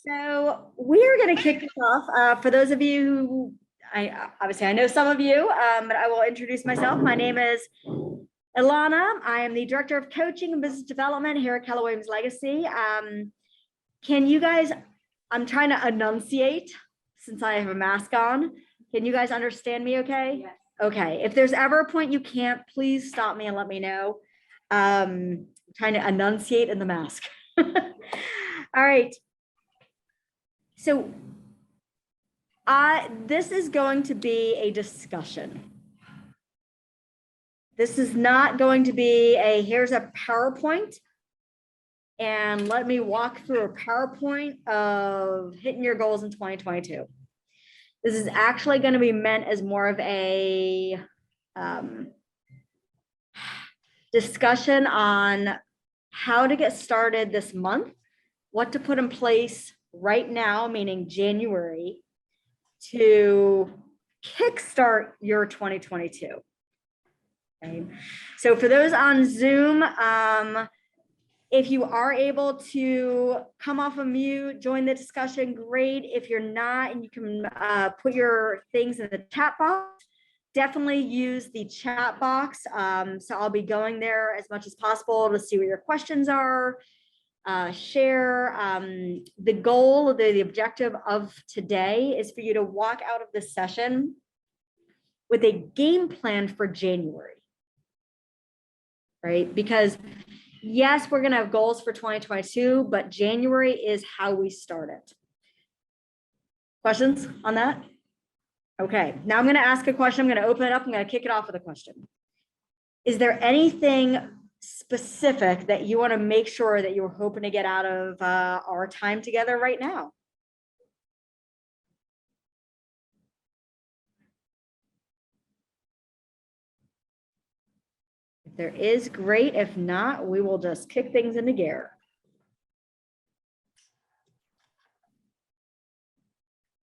So we're going to kick this off. For those of you who, obviously I know some of you, but I will introduce myself. My name is Ilana. I am the Director of Coaching and Business Development here at Keller Williams Legacy. Can you guys, I'm trying to enunciate since I have a mask on. Can you guys understand me okay? Yes. Okay. If there's ever a point you can't, please stop me and let me know. I'm trying to enunciate in the mask. All right. So this is going to be a discussion. This is not going to be a, here's a PowerPoint and let me walk through a PowerPoint of hitting your goals in 2022. This is actually going to be meant as more of a discussion on how to get started this month, what to put in place right now, meaning January, to kickstart your 2022. Okay. So for those on Zoom, if you are able to come off of mute, join the discussion, great. If you're not, and you can put your things in the chat box, definitely use the chat box. So I'll be going there as much as possible to see what your questions are. Share. The goal, the objective of today is for you to walk out of this session with a game plan for January, right? Because yes, we're going to have goals for 2022, but January is how we start it. Questions on that? Okay, now I'm going to ask a question. I'm going to open it up. I'm going to kick it off with a question. Is there anything specific that you want to make sure that you're hoping to get out of our time together right now? If there is, great. If not, we will just kick things into gear.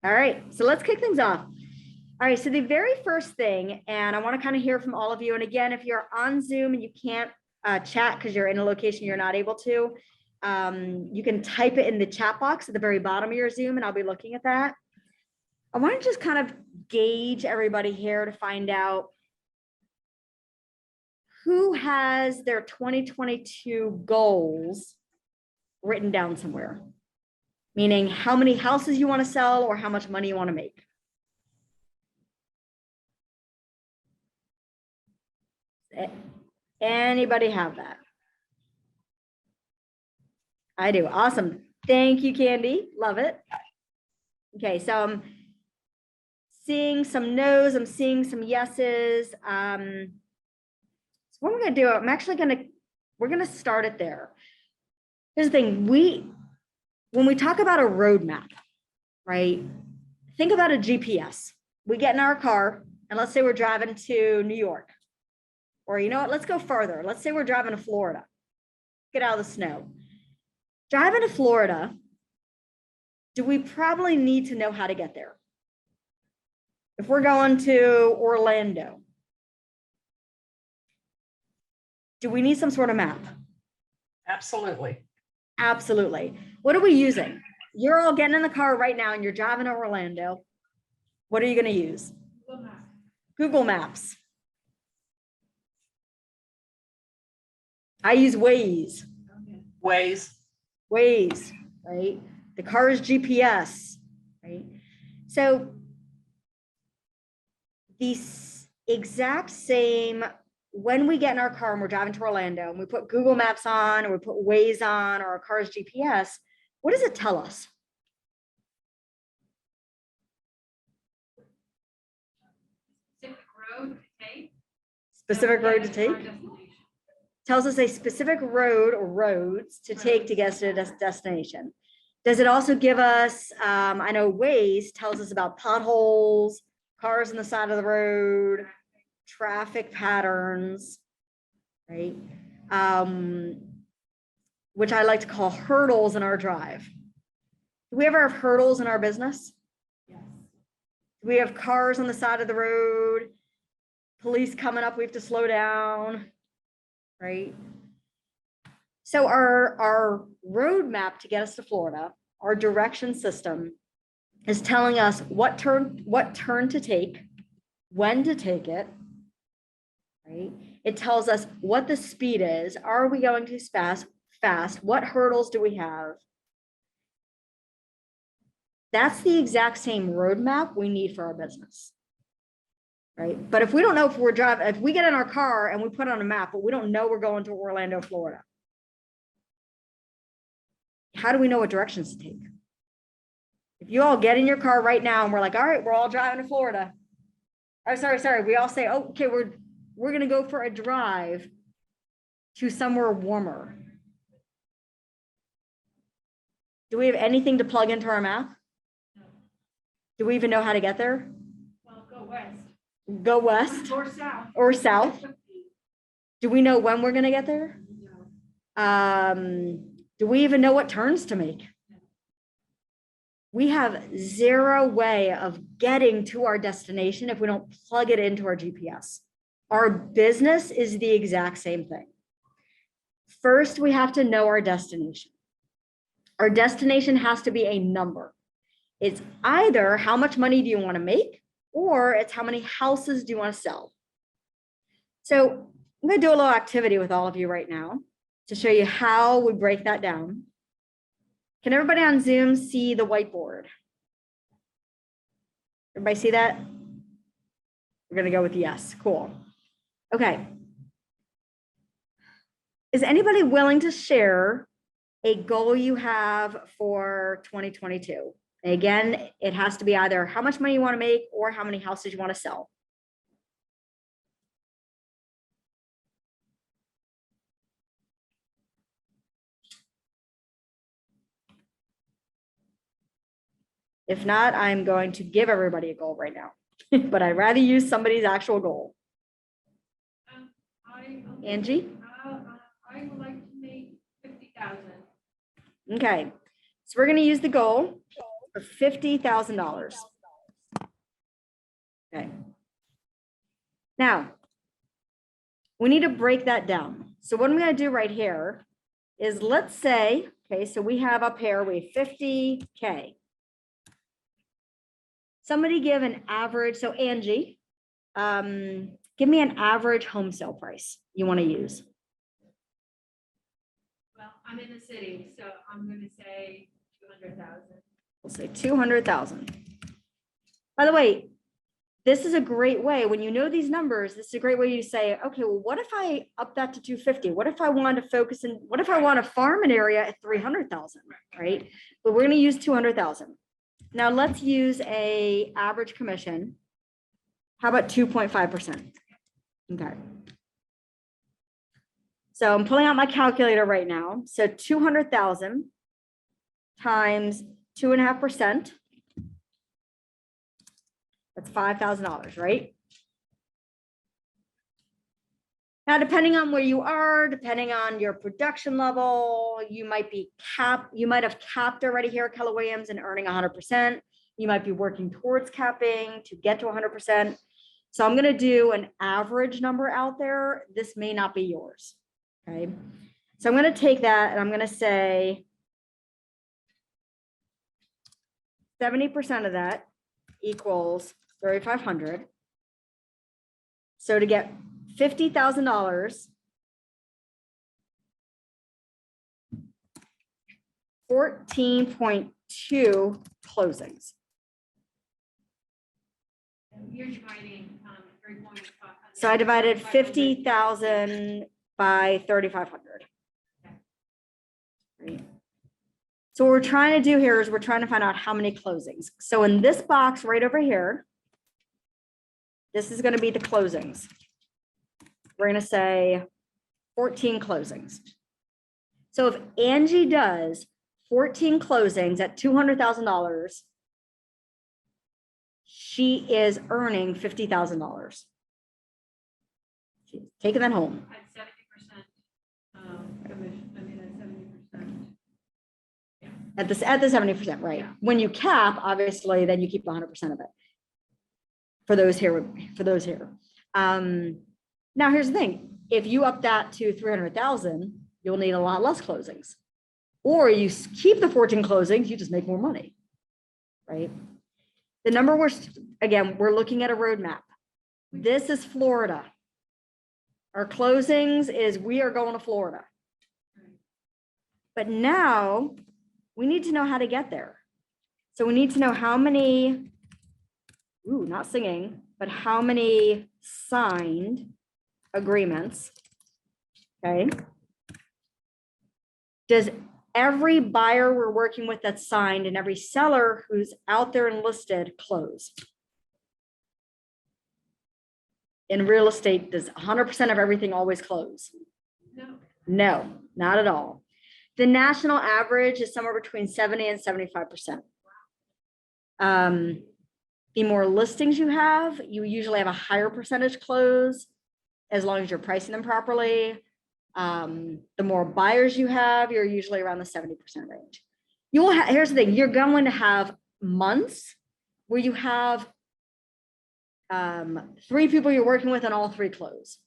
All right, so let's kick things off. All right, so the very first thing, and I want to kind of hear from all of you. And again, if you're on Zoom and you can't chat because you're in a location you're not able to, you can type it in the chat box at the very bottom of your Zoom and I'll be looking at that. I want to just kind of gauge everybody here to find out who has their 2022 goals written down somewhere, meaning how many houses you want to sell or how much money you want to make. Anybody have that? I do. Awesome. Thank you, Candy. Love it. Okay, so I'm seeing some no's. I'm seeing some yeses. So what I'm going to do, we're going to start it there. Here's the thing. When we talk about a roadmap, right? Think about a GPS. We get in our car and let's say we're driving to New York. Or you know what, let's go further. Let's say we're driving to Florida. Get out of the snow. Driving to Florida, do we probably need to know how to get there? If we're going to Orlando, do we need some sort of map? Absolutely. Absolutely. What are we using? You're all getting in the car right now and you're driving to Orlando. What are you going to use? Google Maps. Google Maps. I use Waze. Waze, right? The car's GPS, right? So the exact same, when we get in our car and we're driving to Orlando and we put Google Maps on or we put Waze on or our car's GPS, what does it tell us? Specific road to take. Specific road to take? Tells us a specific road or roads to take to get to a destination. Does it also give us, I know Waze tells us about potholes, cars on the side of the road, traffic patterns, right? Which I like to call hurdles in our drive. Do we ever have hurdles in our business? Yes. Do we have cars on the side of the road, police coming up, we have to slow down? Right. So our roadmap to get us to Florida, our direction system is telling us what turn to take, when to take it, right? It tells us what the speed is. Are we going too fast? What hurdles do we have? That's the exact same roadmap we need for our business, right? But if we don't know if we're driving, if we get in our car and we put on a map, but we don't know we're going to Orlando, Florida, how do we know what directions to take? If you all get in your car right now and we're like, all right, we're all driving to Florida. Oh, sorry. We all say, oh, okay, we're going to go for a drive to somewhere warmer. Do we have anything to plug into our map? No. Do we even know how to get there? Well, go west. Go west Or south. or south? Do we know when we're going to get there? No. Do we even know what turns to make? We have zero way of getting to our destination if we don't plug it into our GPS. Our business is the exact same thing. First, we have to know our destination. Our destination has to be a number. It's either how much money do you want to make, or it's how many houses do you want to sell. So I'm going to do a little activity with all of you right now to show you how we break that down. Can everybody on Zoom see the whiteboard? Everybody see that? We're going to go with yes. Cool. Okay. Is anybody willing to share a goal you have for 2022? And again, it has to be either how much money you want to make or how many houses you want to sell. If not, I'm going to give everybody a goal right now, but I'd rather use somebody's actual goal. Angie? I would like to make 50,000. Okay, so we're going to use the goal for $50,000. Okay. Now, we need to break that down. So what I'm going to do right here is let's say, okay, so we have up here, we have 50K. Somebody give an average, so Angie, give me an average home sale price you want to use. Well, I'm in the city, so I'm going to say 200,000. We'll say 200,000. By the way, this is a great way, when you know these numbers, this is a great way to say, okay, well, what if I up that to 250? What if I want to focus in, what if I want to farm an area at 300,000, right? But we're going to use 200,000. Now let's use a average commission. How about 2.5%? Okay. So I'm pulling out my calculator right now. So 200,000 times 2.5%. That's $5,000, right? Now, depending on where you are, depending on your production level, you might have capped already here at Keller Williams and earning 100%. You might be working towards capping to get to 100%. So I'm going to do an average number out there. This may not be yours. Okay. So I'm going to take that and I'm going to say 70% of that equals 3,500. So to get $50,000, 14.2 closings. You're dividing 3.5. So I divided 50,000 by 3,500. Right. So what we're trying to do here is we're trying to find out how many closings. So in this box right over here, this is going to be the closings. We're going to say 14 closings. So if Angie does 14 closings at $200,000, she is earning $50,000. She's taking that home. At 70% commission. I mean, at 70%. At the 70%, right? Yeah. When you cap, obviously, then you keep 100% of it. For those here, now here's the thing: if you up that to 300,000, you'll need a lot less closings. Or you keep the 14 closings, you just make more money, right? The number we're looking at a roadmap. This is Florida. Our closings is we are going to Florida. But now we need to know how to get there. So we need to know how many, not singing, but how many signed agreements, okay? Does every buyer we're working with that's signed and every seller who's out there and listed close? In real estate, does 100% of everything always close? No. No, not at all. The national average is somewhere between 70 and 75%. The more listings you have, you usually have a higher percentage close as long as you're pricing them properly. The more buyers you have, you're usually around the 70% range. You will have, here's the thing, you're going to have months where you have 3 people you're working with and all 3 close.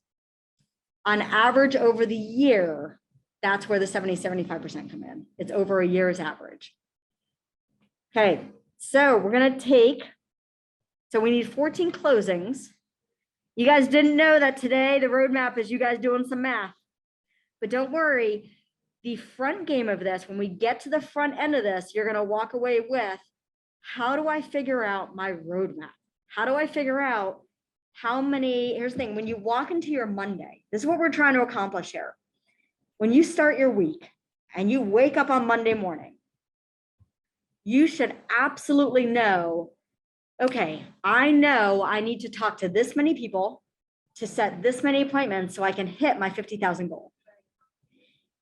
On average over the year, that's where the 70-75% come in. It's over a year's average. Okay, so we're gonna take, so we need 14 closings. You guys didn't know that today the roadmap is you guys doing some math, but don't worry. The front game of this, when we get to the front end of this, you're gonna walk away with, how do I figure out my roadmap? How do I figure out how many, here's the thing, when you walk into your Monday, this is what we're trying to accomplish here. When you start your week and you wake up on Monday morning, you should absolutely know, okay, I know I need to talk to this many people to set this many appointments so I can hit my 50,000 goal.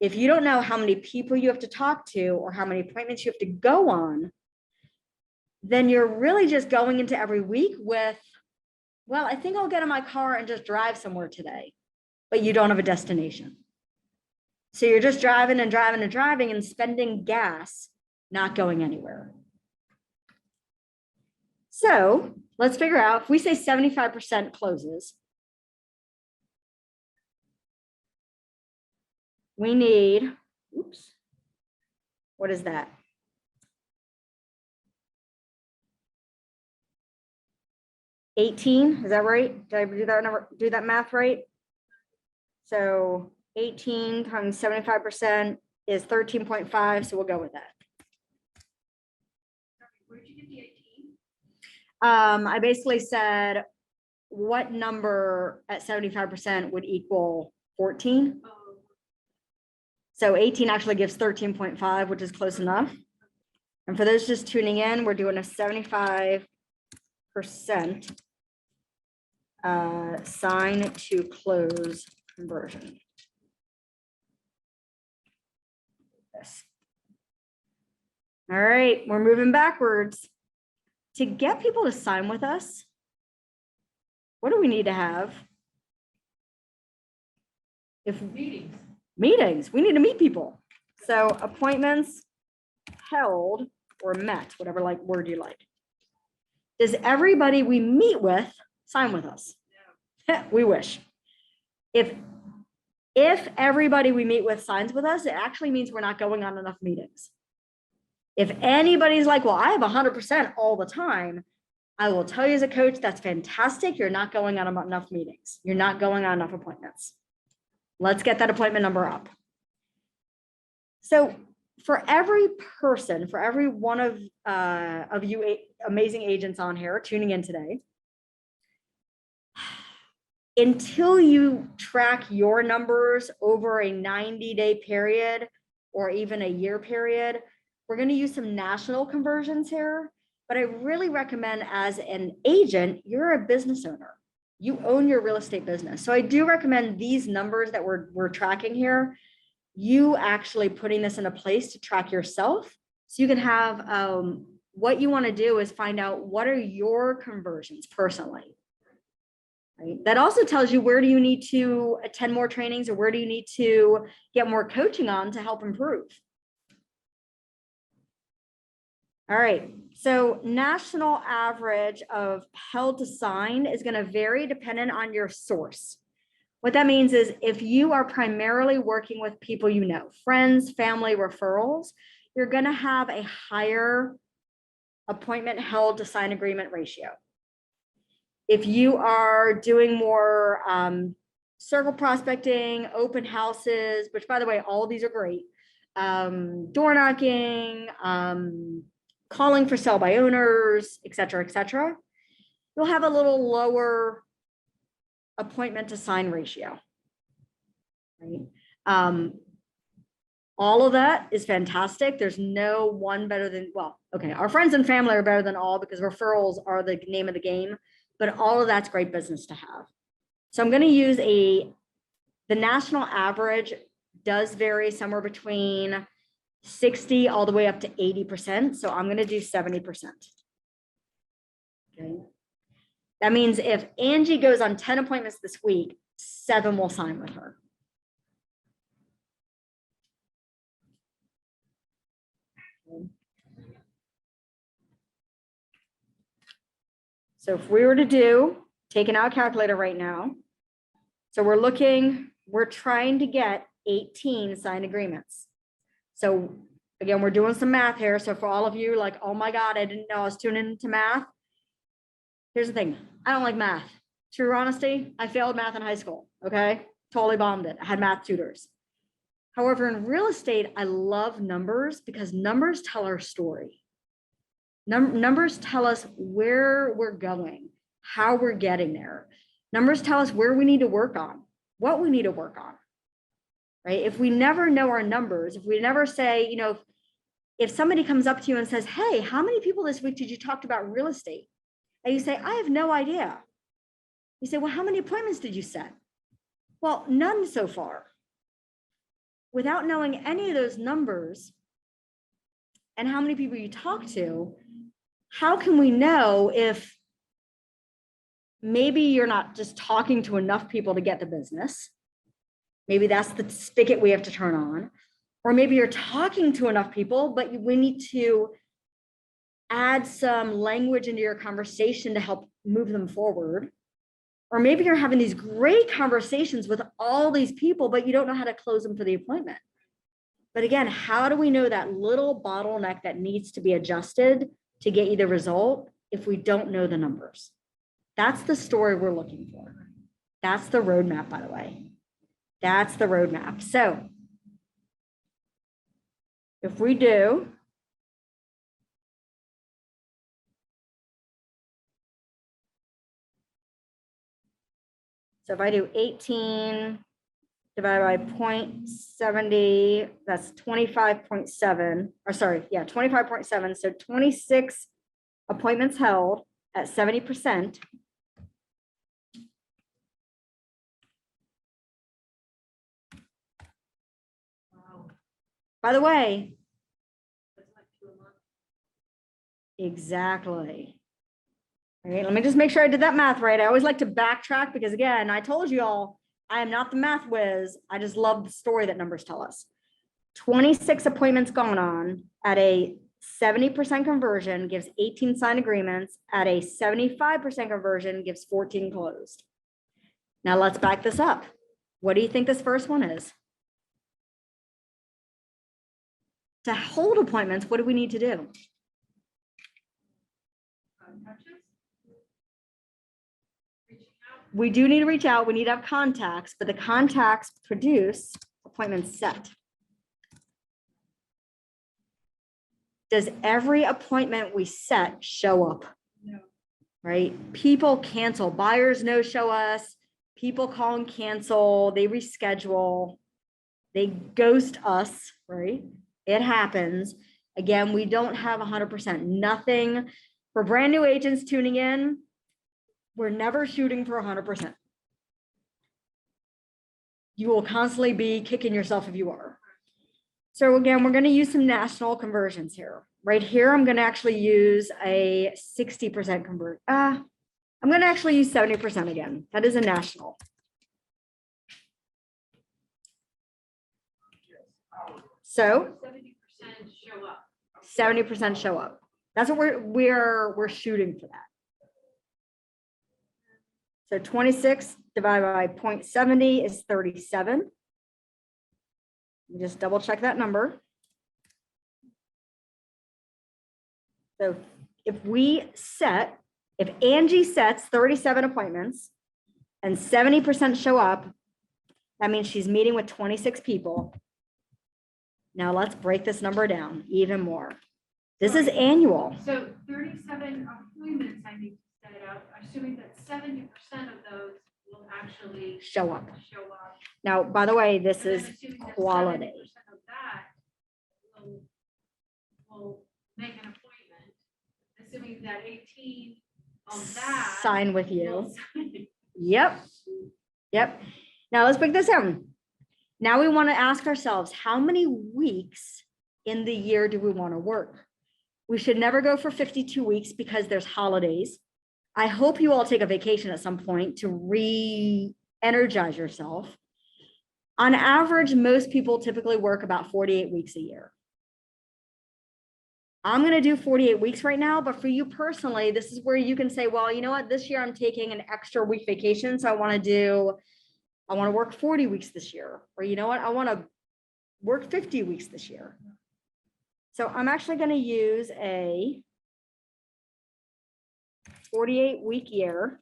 If you don't know how many people you have to talk to or how many appointments you have to go on, then you're really just going into every week with, well, I think I'll get in my car and just drive somewhere today, but you don't have a destination. So you're just driving and driving and driving and spending gas, not going anywhere. So let's figure out, if we say 75% closes, we need, oops, what is that? $18, is that right? Did I do that math right? So 18 times 75% is 13.5, so we'll go with that. Where'd you get the 18? I basically said, what number at 75% would equal 14? Oh, So 18 actually gives 13.5, which is close enough. And for those just tuning in, we're doing a 75% sign to close conversion. This. All right, we're moving backwards. To get people to sign with us, what do we need to have? If meetings, we need to meet people. So appointments held or met, whatever word you like. Does everybody we meet with sign with us? No. We wish. If everybody we meet with signs with us, it actually means we're not going on enough meetings. If anybody's like, well, I have 100% all the time, I will tell you as a coach, that's fantastic. You're not going on enough meetings. You're not going on enough appointments. Let's get that appointment number up. So for every person, for every one of you amazing agents on here tuning in today, until you track your numbers over a 90-day period or even a year period, we're going to use some national conversions here, but I really recommend as an agent, you're a business owner. You own your real estate business. So I do recommend these numbers that we're tracking here, you actually putting this in a place to track yourself. So you can have, what you want to do is find out what are your conversions personally. Right? That also tells you where do you need to attend more trainings or where do you need to get more coaching on to help improve. All right, so national average of held to sign is going to vary dependent on your source. What that means is if you are primarily working with people you know, friends, family, referrals, you're going to have a higher appointment held to sign agreement ratio. If you are doing more circle prospecting, open houses, which by the way, all of these are great, door knocking, calling for sell by owners, et cetera, you'll have a little lower appointment to sign ratio. Right? All of that is fantastic. There's no one better than, well, okay, our friends and family are better than all because referrals are the name of the game, but all of that's great business to have. So I'm going to use the national average does vary somewhere between 60 all the way up to 80%. So I'm going to do 70%. Okay. That means if Angie goes on 10 appointments this week, 7 will sign with her. So if we were to taking out a calculator right now, so we're trying to get 18 signed agreements. So again, we're doing some math here. So for all of you like, oh my God, I didn't know I was tuning into math. Here's the thing. I don't like math. True honesty, I failed math in high school. Okay. Totally bombed it. I had math tutors. However, in real estate, I love numbers because numbers tell our story. Numbers tell us where we're going, how we're getting there. Numbers tell us where we need to work on, what we need to work on, right? If we never know our numbers, if we never say, you know, if somebody comes up to you and says, hey, how many people this week did you talk about real estate? And you say, I have no idea. You say, well, how many appointments did you set? Well, none so far. Without knowing any of those numbers and how many people you talk to, how can we know if maybe you're not just talking to enough people to get the business? Maybe that's the spigot we have to turn on. Or maybe you're talking to enough people, but we need to add some language into your conversation to help move them forward. Or maybe you're having these great conversations with all these people, but you don't know how to close them for the appointment. But again, how do we know that little bottleneck that needs to be adjusted to get you the result if we don't know the numbers? That's the story we're looking for. That's the roadmap, by the way. That's the roadmap. So if we do, so if I do 18 divided by 0.70, that's 25.7, or sorry, yeah, 25.7. So 26 appointments held at 70%. Wow. By the way, That's like 2 a month. exactly. All right, let me just make sure I did that math right. I always like to backtrack because again, I told you all, I am not the math whiz. I just love the story that numbers tell us. 26 appointments going on at a 70% conversion gives 18 signed agreements. At a 75% conversion gives 14 closed. Now let's back this up. What do you think this first one is? To hold appointments, what do we need to do? Touches? Reaching out? We do need to reach out. We need to have contacts, but the contacts produce appointments set. Does every appointment we set show up? No. Right? People cancel, buyers no show us, people call and cancel, they reschedule, they ghost us, right? It happens. Again, we don't have 100%, nothing for brand new agents tuning in. We're never shooting for 100%. You will constantly be kicking yourself if you are. So again, we're going to use some national conversions here. Right here, I'm going to actually use a 60% convert. I'm going to actually use 70% again. That is a national. So 70% show up. 70% show up. That's what we're shooting for that. So 26 divided by 0.70 is 37. Let me just double check that number. So if Angie sets 37 appointments and 70% show up, that means she's meeting with 26 people. Now let's break this number down even more. This is annual. So 37 appointments I need to set up, assuming that 70% of those will actually Show up. show up. Now, by the way, this And then is assuming that quality. 70% of that will make an appointment, assuming that 18 of that. Sign with you. will sign. Yep. Yep. Now let's break this down. Now we want to ask ourselves, how many weeks in the year do we want to work? We should never go for 52 weeks because there's holidays. I hope you all take a vacation at some point to re-energize yourself. On average, most people typically work about 48 weeks a year. I'm going to do 48 weeks right now, but for you personally, this is where you can say, well, you know what, this year I'm taking an extra week vacation. So I want to work 40 weeks this year, or you know what, I want to work 50 weeks this year. So I'm actually going to use a 48-week year.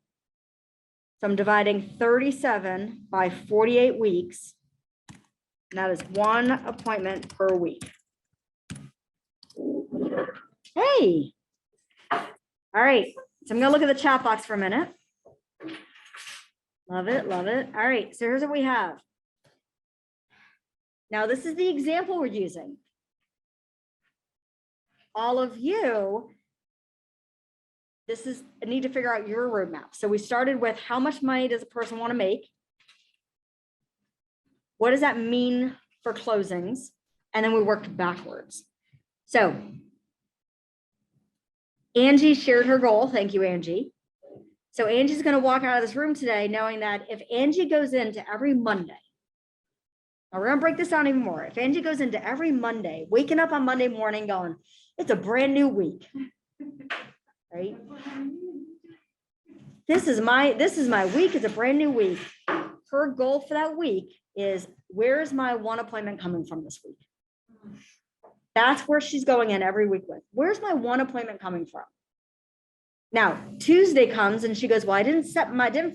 So I'm dividing 37 by 48 weeks. And that is one appointment per week. Hey. All right. So I'm going to look at the chat box for a minute. Love it. Love it. All right. So here's what we have. Now, this is the example we're using. All of you, I need to figure out your roadmap. So we started with how much money does a person want to make? What does that mean for closings? And then we worked backwards. So Angie shared her goal. Thank you, Angie. So Angie's going to walk out of this room today knowing that if Angie goes into every Monday, now we're going to break this down even more. If Angie goes into every Monday, waking up on Monday morning going, it's a brand new week, right? This is my week. It's a brand new week. Her goal for that week is, where's my one appointment coming from this week? That's where she's going in every week with. Where's my one appointment coming from? Now, Tuesday comes and she goes, well, I didn't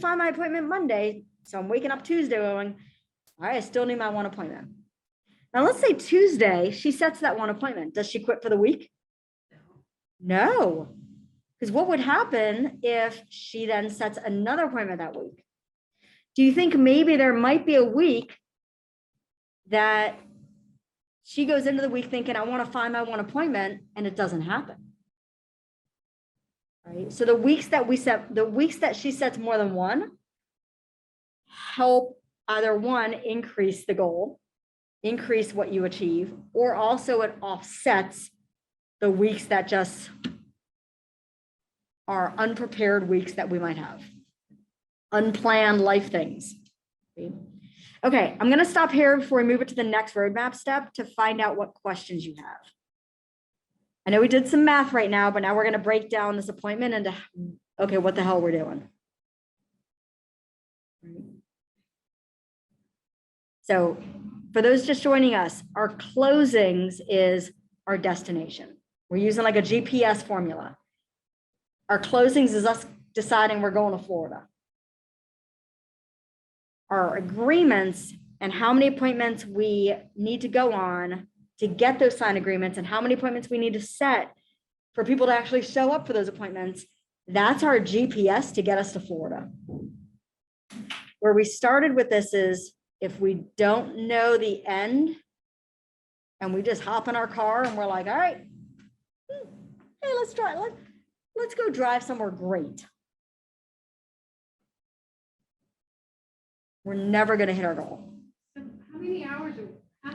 find my appointment Monday. So I'm waking up Tuesday going, all right, I still need my one appointment. Now let's say Tuesday, she sets that one appointment. Does she quit for the week? No. Because what would happen if she then sets another appointment that week? Do you think maybe there might be a week that she goes into the week thinking, I want to find my one appointment, and it doesn't happen? Right? So the weeks that she sets more than one help either one, increase the goal, increase what you achieve, or also it offsets the weeks that just are unprepared weeks that we might have, unplanned life things. Okay, I'm going to stop here before we move it to the next roadmap step to find out what questions you have. I know we did some math right now, but now we're going to break down this appointment into, okay, what the hell we're doing. So for those just joining us, our closings is our destination. We're using like a GPS formula. Our closings is us deciding we're going to Florida. Our agreements and how many appointments we need to go on to get those signed agreements and how many appointments we need to set for people to actually show up for those appointments. That's our GPS to get us to Florida. Where we started with this is, if we don't know the end and we just hop in our car and we're like, all right, hey, let's go drive somewhere great. We're never going to hit our goal. So how many hours I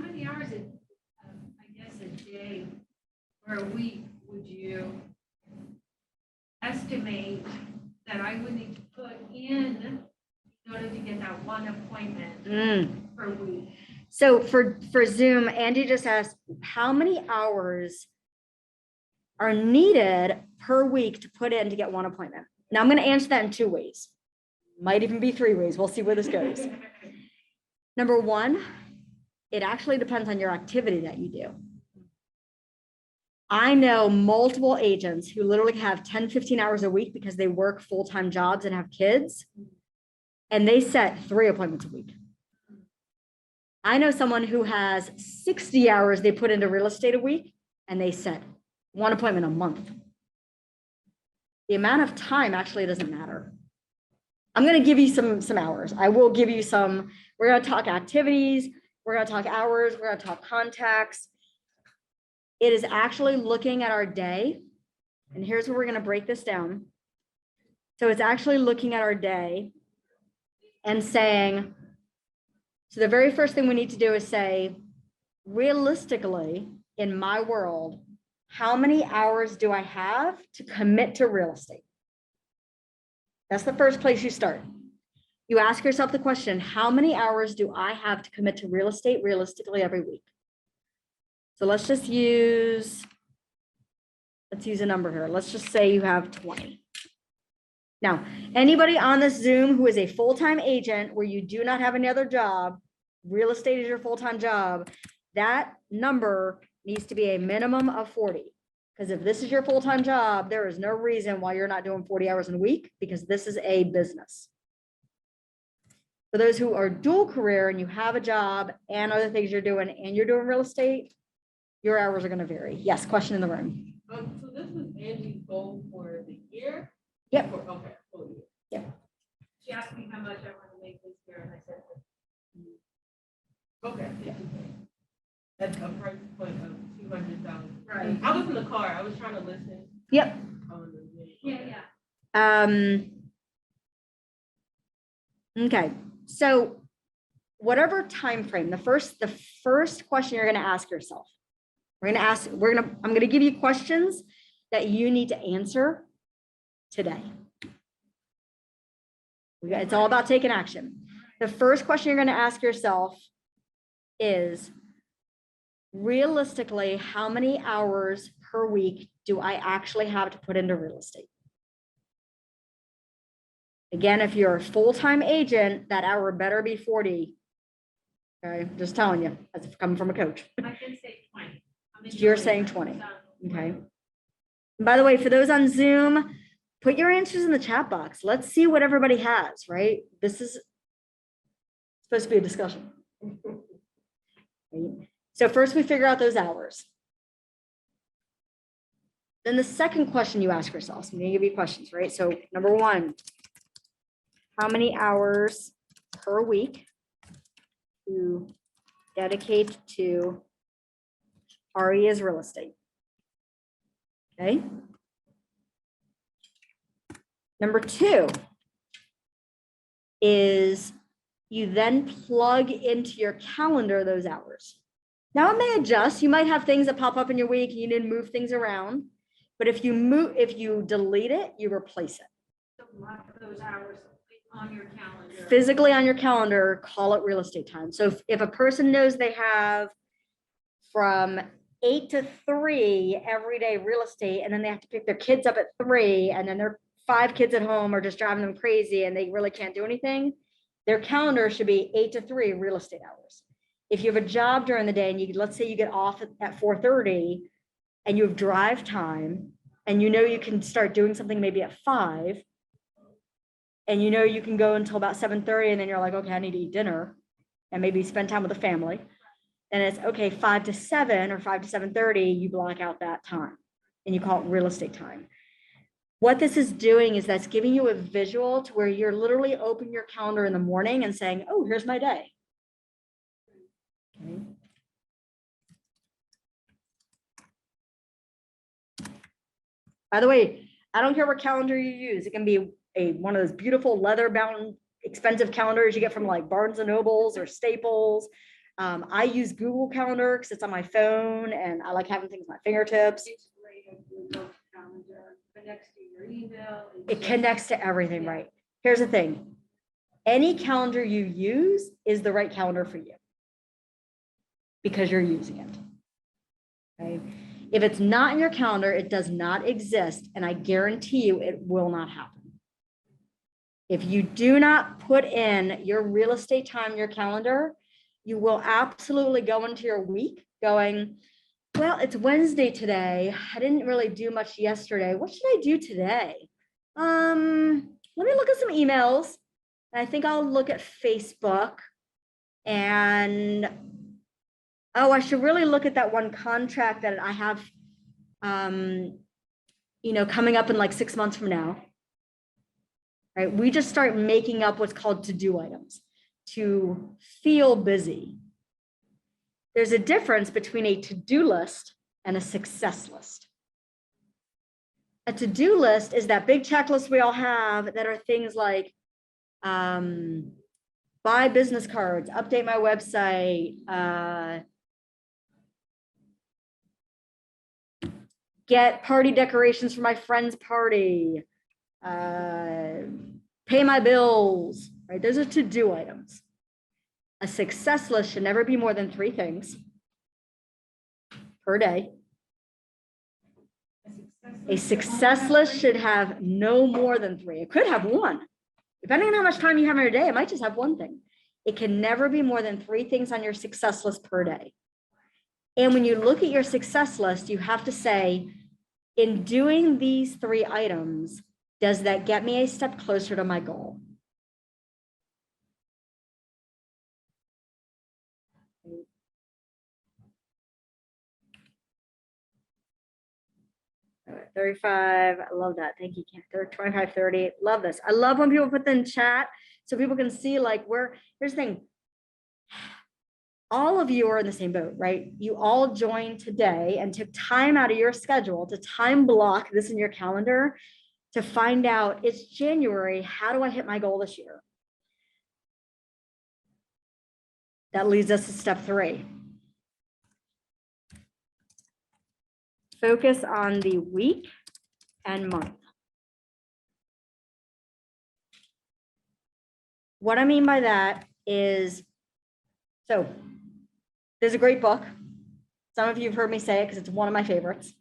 guess a day or a week would you estimate that I would need to put in order to get that one appointment per week? So for Zoom, Andy just asked, how many hours are needed per week to put in to get one appointment? Now I'm going to answer that in two ways. Might even be 3 ways. We'll see where this goes. Number one, it actually depends on your activity that you do. I know multiple agents who literally have 10, 15 hours a week because they work full-time jobs and have kids, and they set 3 appointments a week. I know someone who has 60 hours they put into real estate a week, and they set 1 appointment a month. The amount of time actually doesn't matter. I'm going to give you some hours. I will give you some. We're going to talk activities. We're going to talk hours. We're going to talk contacts. It is actually looking at our day. And here's where we're going to break this down. So it's actually looking at our day and saying, so the very first thing we need to do is say, realistically, in my world, how many hours do I have to commit to real estate? That's the first place you start. You ask yourself the question, how many hours do I have to commit to real estate realistically every week? So let's use a number here. Let's just say you have 20. Now, anybody on this Zoom who is a full-time agent where you do not have any other job, real estate is your full-time job, that number needs to be a minimum of 40. Because if this is your full-time job, there is no reason why you're not doing 40 hours in a week, because this is a business. For those who are dual career and you have a job and other things you're doing and you're doing real estate, your hours are going to vary. Yes, question in the room. So this was Angie's goal for the year? Yep. Okay, full year. Yep. She asked me how much I want to make this year, and I said, Okay. Yeah. That's a price point of $200,000. Right. I was in the car. I was trying to listen. Yep. On the video. yeah. Okay. So whatever time frame, the first question you're going to ask yourself, I'm going to give you questions that you need to answer today. It's all about taking action. The first question you're going to ask yourself is, realistically, how many hours per week do I actually have to put into real estate? Again, if you're a full-time agent, that hour better be 40. Okay, just telling you, that's coming from a coach. I can say 20. You're saying 20. Okay. And by the way, for those on Zoom, put your answers in the chat box. Let's see what everybody has, right? This is supposed to be a discussion. Right? So first we figure out those hours. Then the second question you ask yourself, so I'm going to give you questions, right? So number one, how many hours per week to dedicate to RE as real estate? Okay. Number two is you then plug into your calendar those hours. Now it may adjust. You might have things that pop up in your week and you need to move things around. But if you delete it, you replace it. So mark those hours on your calendar. Physically on your calendar, call it real estate time. So if a person knows they have from 8 to 3 every day real estate, and then they have to pick their kids up at 3, and then their 5 kids at home are just driving them crazy and they really can't do anything, their calendar should be 8 to 3 real estate hours. If you have a job during the day and let's say you get off at 4:30 and you have drive time and you know you can start doing something maybe at 5, and you know you can go until about 7:30, and then you're like, okay, I need to eat dinner and maybe spend time with the family. And it's okay, 5 to 7 or 5 to 7:30, you block out that time and you call it real estate time. What this is doing is that's giving you a visual to where you're literally opening your calendar in the morning and saying, oh, here's my day. Okay. By the way, I don't care what calendar you use. It can be one of those beautiful leather bound expensive calendars you get from like Barnes and Nobles or Staples. I use Google Calendar because it's on my phone and I like having things at my fingertips. It's great, a Google calendar, connects to your email. It connects to everything, right? Here's the thing. Any calendar you use is the right calendar for you because you're using it. Okay. If it's not in your calendar, it does not exist. And I guarantee you it will not happen. If you do not put in your real estate time in your calendar, you will absolutely go into your week going, well, it's Wednesday today. I didn't really do much yesterday. What should I do today? Let me look at some emails. I think I'll look at Facebook and, oh, I should really look at that one contract that I have, coming up in like 6 months from now. Right? We just start making up what's called to-do items to feel busy. There's a difference between a to-do list and a success list. A to-do list is that big checklist we all have that are things like buy business cards, update my website, get party decorations for my friend's party, pay my bills, right? Those are to-do items. A success list should never be more than 3 things per day. A success list should have no more than 3. It could have 1. Depending on how much time you have in a day, it might just have 1 thing. It can never be more than 3 things on your success list per day. And when you look at your success list, you have to say, in doing these 3 items, does that get me a step closer to my goal? All right, 35, I love that. Thank you, Ken. 25, 30, love this. I love when people put them in chat so people can see like where, here's the thing. All of you are in the same boat, right? You all joined today and took time out of your schedule to time block this in your calendar to find out it's January. How do I hit my goal this year? That leads us to step 3. Focus on the week and month. What I mean by that is, so there's a great book. Some of you have heard me say it because it's one of my favorites.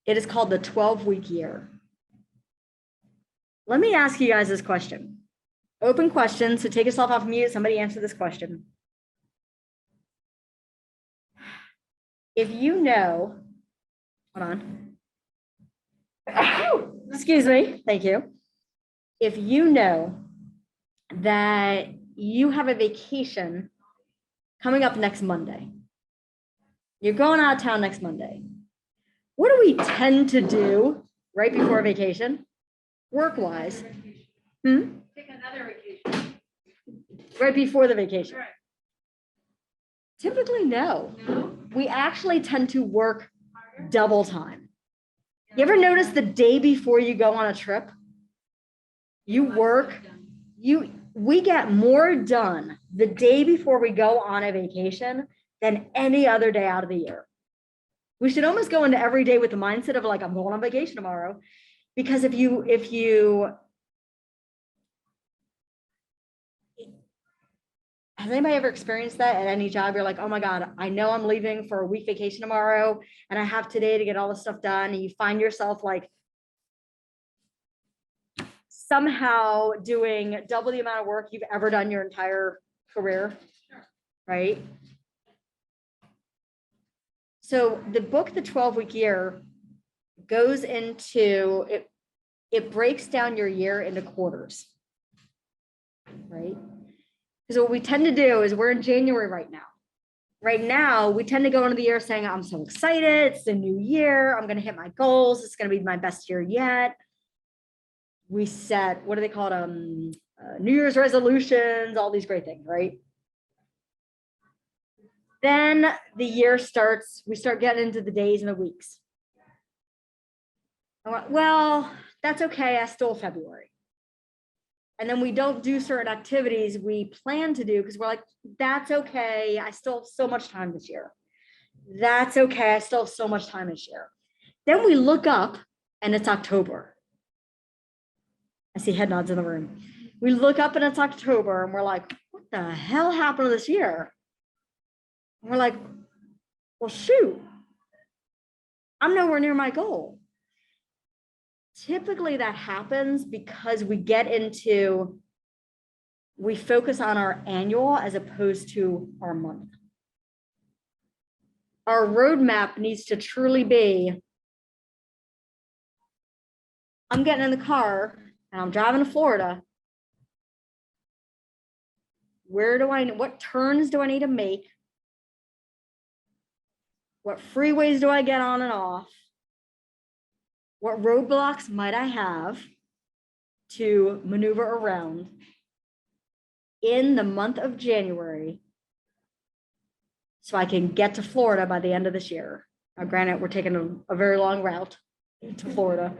It is called The 12-Week Year. Let me ask you guys this question. Open question, so take yourself off mute. Somebody answer this question. If you know, hold on. Excuse me, thank you. If you know that you have a vacation coming up next Monday, you're going out of town next Monday, what do we tend to do right before vacation, work-wise? Take another vacation. Right before the vacation? Right. Typically, no. No? We actually tend to work double time. You ever notice the day before you go on a trip, you work, we get more done the day before we go on a vacation than any other day out of the year. We should almost go into every day with the mindset of like, I'm going on vacation tomorrow. Because if you has anybody ever experienced that at any job? You're like, oh my God, I know I'm leaving for a week vacation tomorrow and I have today to get all this stuff done. And you find yourself like somehow doing double the amount of work you've ever done your entire career, right? So the book, The 12-Week Year, goes into, it breaks down your year into quarters, right? Because what we tend to do is we're in January right now. Right now, we tend to go into the year saying, I'm so excited. It's the new year. I'm going to hit my goals. It's going to be my best year yet. We set, what do they call it? New Year's resolutions, all these great things, right? Then the year starts, we start getting into the days and the weeks. Well, that's okay. I stole February. And then we don't do certain activities we plan to do because we're like, that's okay. I still have so much time this year. That's okay. I still have so much time this year. Then we look up and it's October. I see head nods in the room. We look up and it's October and we're like, what the hell happened this year? And we're like, well, shoot, I'm nowhere near my goal. typically that happens because we focus on our annual as opposed to our month. Our roadmap needs to truly be, I'm getting in the car and I'm driving to Florida. What turns do I need to make? What freeways do I get on and off? What roadblocks might I have to maneuver around in the month of January so I can get to Florida by the end of this year? Now, granted, we're taking a very long route to Florida.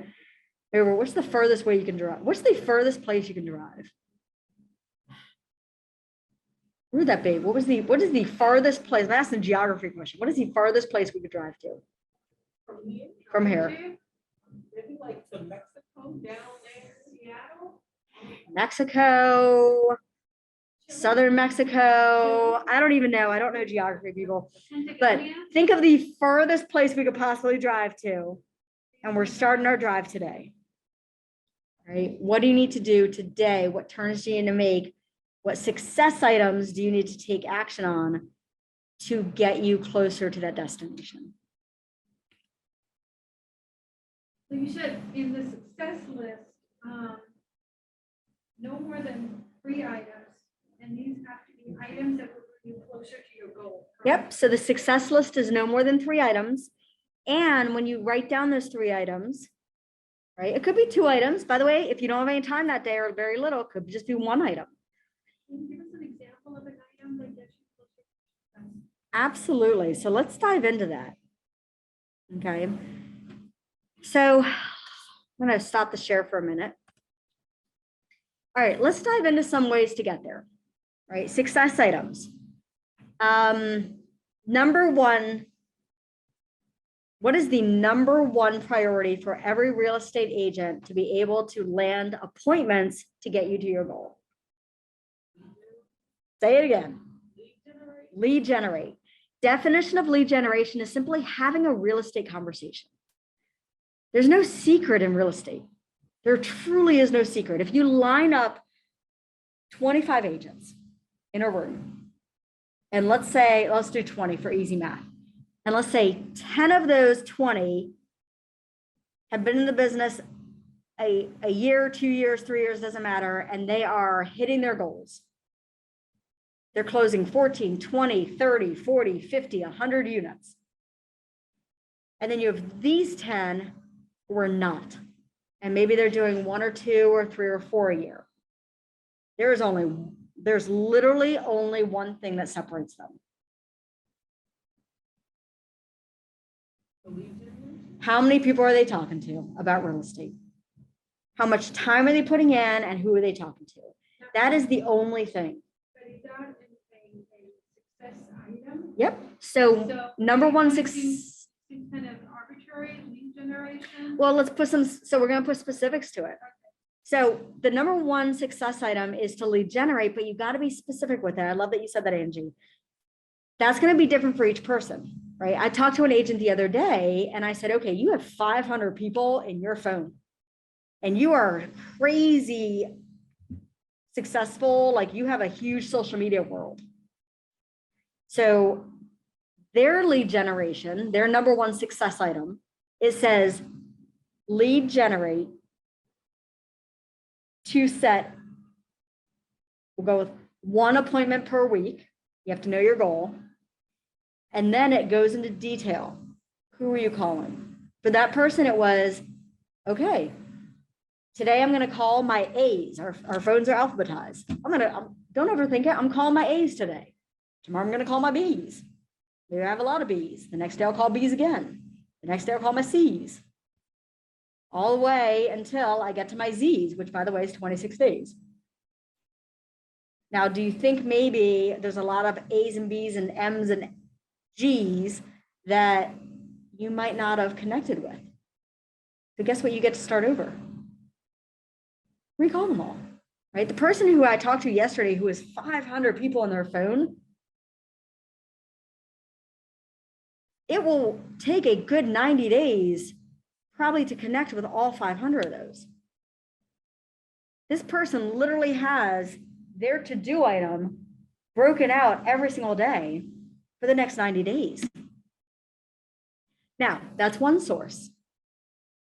Remember, what's the furthest way you can drive? What's the furthest place you can drive? Where would that be? What is the farthest place? I'm asking a geography question. What is the farthest place we could drive to from here? Maybe like to Mexico, down there, Seattle? Mexico, southern Mexico. I don't even know. I don't know geography, people. But think of the furthest place we could possibly drive to. And we're starting our drive today. Right? What do you need to do today? What turns do you need to make? What success items do you need to take action on to get you closer to that destination? So you said in the success list, no more than 3 items, and these have to be items that will bring you closer to your goal. correct? Yep. So the success list is no more than 3 items. And when you write down those 3 items, right, it could be 2 items. By the way, if you don't have any time that day or very little, it could just be 1 item. Can you give us an example of an item that gets you closer to success? Absolutely. So let's dive into that. Okay. So I'm going to stop the share for a minute. All right, let's dive into some ways to get there. Right, success items. Number 1, what is the number 1 priority for every real estate agent to be able to land appointments to get you to your goal? Say it again. Lead generate. Definition of lead generation is simply having a real estate conversation. There's no secret in real estate. There truly is no secret. If you line up 25 agents in a room, and let's do 20 for easy math. And let's say 10 of those 20 have been in the business a year, 2 years, 3 years, doesn't matter, and they are hitting their goals. They're closing 14, 20, 30, 40, 50, 100 units. And then you have these 10 who are not. And maybe they're doing 1 or 2 or 3 or 4 a year. There's literally only one thing that separates them. How many people are they talking to about real estate? How much time are they putting in and who are they talking to? That is the only thing. But is that a success item? Yep. So number 1, Kind of arbitrary lead generation? well, so we're going to put specifics to it. So the number 1 success item is to lead generate, but you got to be specific with it. I love that you said that, Angie. That's going to be different for each person, right? I talked to an agent the other day and I said, okay, you have 500 people in your phone and you are crazy successful. Like you have a huge social media world. So their lead generation, their number 1 success item, it says lead generate to set, we'll go with 1 appointment per week. You have to know your goal. And then it goes into detail. Who are you calling? For that person, it was, okay, today I'm going to call my A's. Our phones are alphabetized. Don't overthink it. I'm calling my A's today. Tomorrow I'm going to call my B's. Maybe I have a lot of B's. The next day I'll call B's again. The next day I'll call my C's. All the way until I get to my Z's, which by the way is 26 days. Now, do you think maybe there's a lot of A's and B's and M's and G's that you might not have connected with? But guess what? You get to start over. Recall them all, right? The person who I talked to yesterday who has 500 people on their phone, it will take a good 90 days probably to connect with all 500 of those. This person literally has their to-do item broken out every single day for the next 90 days. Now, that's one source.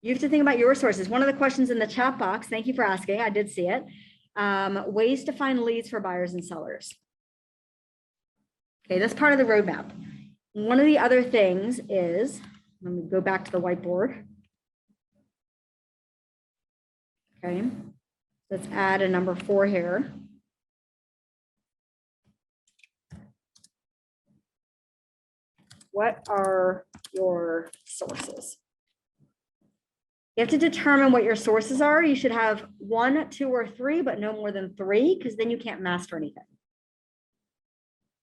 You have to think about your sources. One of the questions in the chat box, thank you for asking, I did see it, ways to find leads for buyers and sellers. Okay, that's part of the roadmap. One of the other things is, let me go back to the whiteboard. Okay, let's add a number 4 here. What are your sources? You have to determine what your sources are. You should have 1, 2, or 3, but no more than 3, because then you can't master anything.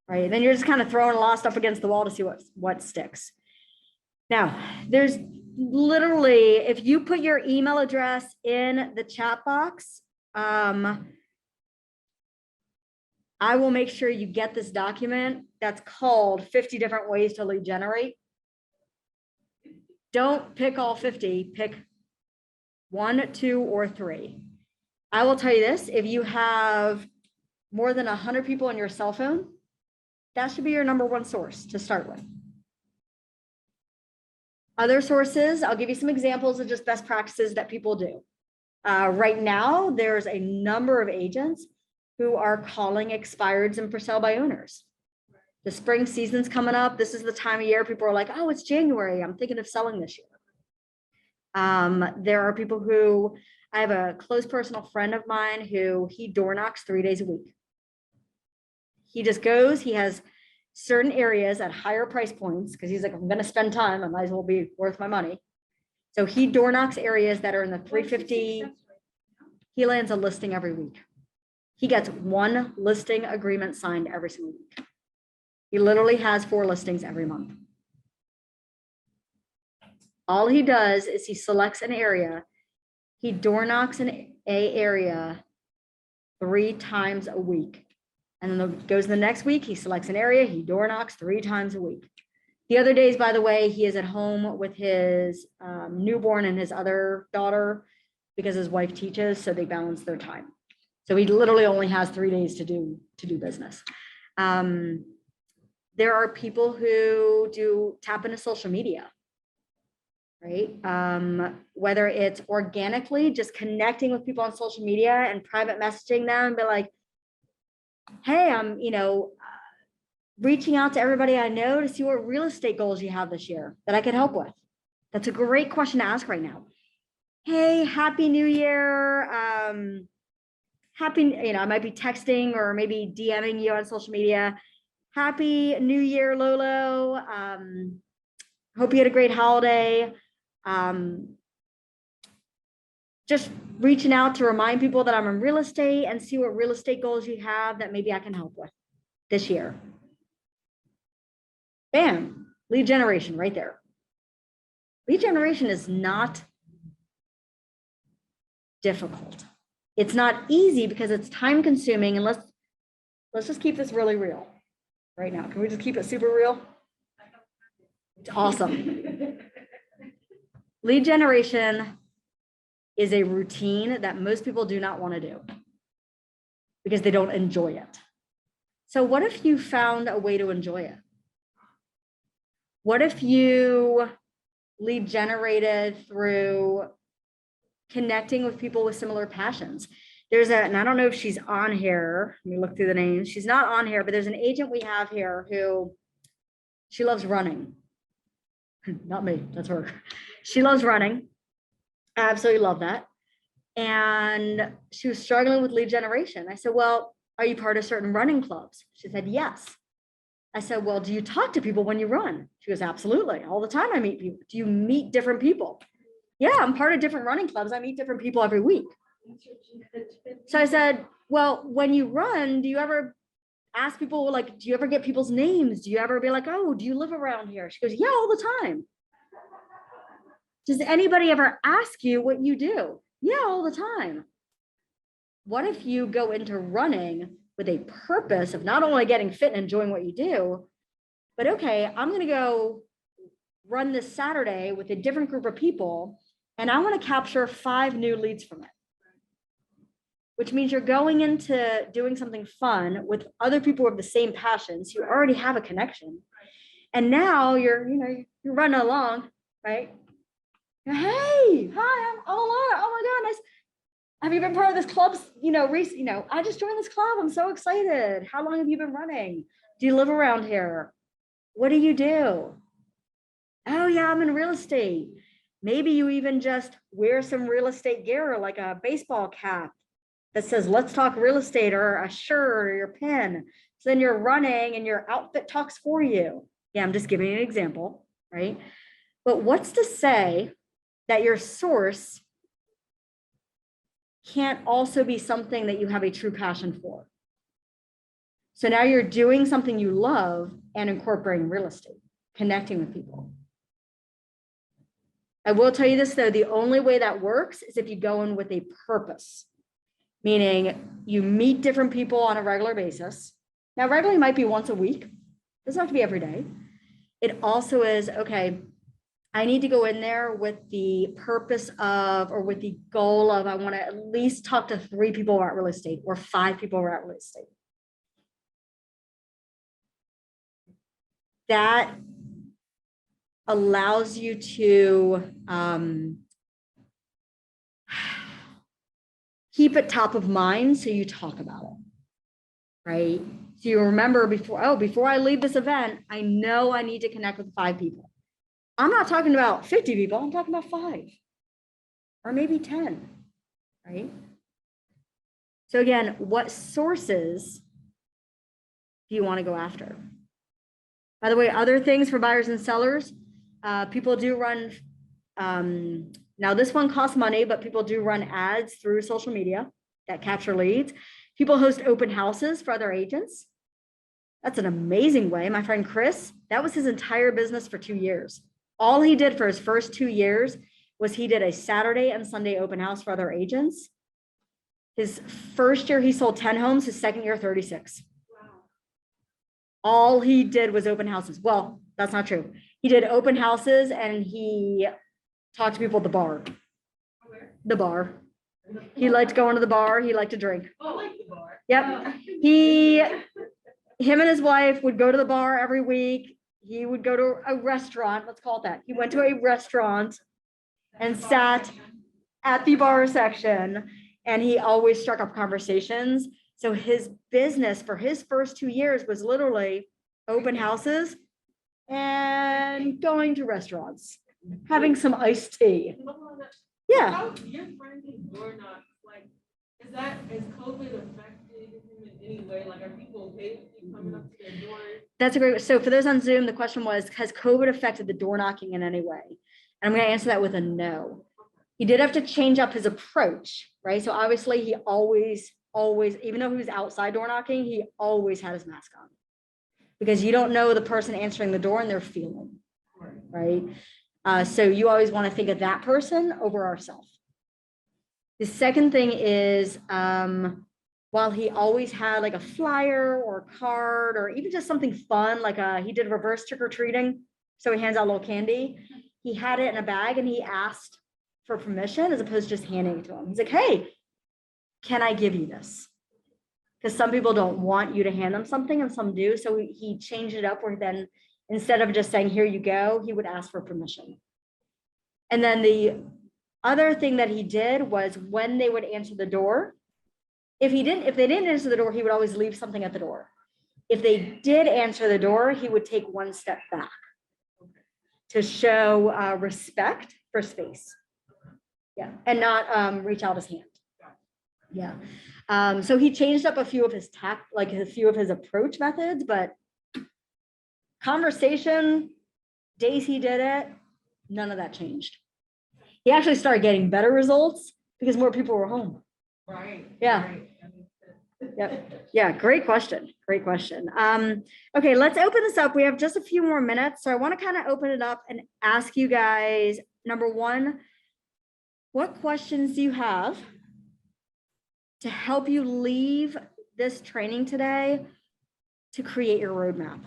Right? Then you're just kind of throwing a lot of stuff against the wall to see what sticks. Now, there's literally, if you put your email address in the chat box, I will make sure you get this document that's called 50 different ways to lead generate. Don't pick all 50, pick 1, 2, or 3. I will tell you this, if you have more than 100 people on your cell phone, that should be your number 1 source to start with. Other sources, I'll give you some examples of just best practices that people do. Right now, there's a number of agents who are calling expireds and for sale by owners. The spring season's coming up. This is the time of year people are like, oh, it's January. I'm thinking of selling this year. There are people who, I have a close personal friend of mine who he door knocks 3 days a week. He just goes, he has certain areas at higher price points because he's like, I'm going to spend time. I might as well be worth my money. So he door knocks areas that are in the 350. He lands a listing every week. He gets 1 listing agreement signed every single week. He literally has 4 listings every month. All he does is he selects an area. He door knocks an area 3 times a week. And then goes the next week, he selects an area, he door knocks 3 times a week. The other days, by the way, he is at home with his newborn and his other daughter because his wife teaches, so they balance their time. So he literally only has 3 days to do business. There are people who do tap into social media, right? Whether it's organically, just connecting with people on social media and private messaging them and be like, hey, I'm, reaching out to everybody I know to see what real estate goals you have this year that I could help with. That's a great question to ask right now. Hey, happy new year. I might be texting or maybe DMing you on social media. Happy New Year, Lolo. Hope you had a great holiday. Just reaching out to remind people that I'm in real estate and see what real estate goals you have that maybe I can help with this year. Bam, lead generation right there. Lead generation is not difficult. It's not easy because it's time consuming, and let's just keep this really real right now. Can we just keep it super real? It's awesome. Lead generation is a routine that most people do not want to do because they don't enjoy it. So what if you found a way to enjoy it? What if you lead generated through connecting with people with similar passions? And I don't know if she's on here. Let me look through the names. She's not on here, but there's an agent we have here who, she loves running. Not me, that's her. She loves running. I absolutely love that. And she was struggling with lead generation. I said, well, are you part of certain running clubs? She said, yes. I said, well, do you talk to people when you run? She goes, absolutely. All the time I meet people. Do you meet different people? Yeah, I'm part of different running clubs. I meet different people every week. So I said, well, when you run, do you ever ask people, like, do you ever get people's names? Do you ever be like, oh, do you live around here? She goes, yeah, all the time. Does anybody ever ask you what you do? Yeah, all the time. What if you go into running with a purpose of not only getting fit and enjoying what you do, but okay, I'm going to go run this Saturday with a different group of people and I want to capture 5 new leads from it. Which means you're going into doing something fun with other people with the same passions. You already have a connection. And now you're running along, right? Hey, hi, I'm Laura. Oh my God, nice. Have you been part of this club? I just joined this club. I'm so excited. How long have you been running? Do you live around here? What do you do? Oh yeah, I'm in real estate. Maybe you even just wear some real estate gear, like a baseball cap that says, let's talk real estate, or a shirt or your pin. So then you're running and your outfit talks for you. Yeah, I'm just giving you an example, right? But what's to say that your source can't also be something that you have a true passion for? So now you're doing something you love and incorporating real estate, connecting with people. I will tell you this though, the only way that works is if you go in with a purpose, meaning you meet different people on a regular basis. Now, regularly might be once a week. Doesn't have to be every day. It also is, okay, I need to go in there with the purpose of, or with the goal of, I want to at least talk to 3 people about real estate or 5 people about real estate. That allows you to keep it top of mind so you talk about it, right? So you remember before I leave this event, I know I need to connect with 5 people. I'm not talking about 50 people, I'm talking about 5 or maybe 10, right? So again, what sources do you want to go after? By the way, other things for buyers and sellers, people do run, now this one costs money, but people do run ads through social media that capture leads. People host open houses for other agents. That's an amazing way. My friend Chris, that was his entire business for 2 years. All he did for his first 2 years was he did a Saturday and Sunday open house for other agents. His first year, he sold 10 homes. His second year, 36. Wow. All he did was open houses. Well, that's not true. He did open houses and he talked to people at the bar. Where? The bar. He liked going to the bar. He liked to drink. Oh, I like the bar. Yep. Him and his wife would go to the bar every week. He would go to a restaurant. Let's call it that. He went to a restaurant and sat at the bar section, and he always struck up conversations. So his business for his first 2 years was literally open houses and going to restaurants, having some iced tea. Yeah. How your friend is door knock, like, is COVID affected him in any way? Like, are people okay with you coming up to their door? That's a great, so for those on Zoom, the question was, has COVID affected the door knocking in any way? And I'm going to answer that with a no. He did have to change up his approach, right? So obviously he always, even though he was outside door knocking, he always had his mask on. Because you don't know the person answering the door and their feeling, right? So you always want to think of that person over ourselves. The second thing is, while he always had like a flyer or a card or even just something fun, like he did reverse trick-or-treating, so he hands out a little candy. He had it in a bag and he asked for permission as opposed to just handing it to him. He's like, hey, can I give you this? Because some people don't want you to hand them something and some do. So he changed it up where then instead of just saying, here you go, he would ask for permission. And then the other thing that he did was when they would answer the door, if they didn't answer the door, he would always leave something at the door. If they did answer the door, he would take one step back to show respect for space. Yeah, and not reach out his hand. Yeah. So he changed up a few of his approach methods, but conversation, days he did it, none of that changed. He actually started getting better results because more people were home. Right. Yeah. Right. Yep. Yeah, great question. Great question. Okay, let's open this up. We have just a few more minutes. So I want to kind of open it up and ask you guys, number one, what questions do you have to help you leave this training today to create your roadmap?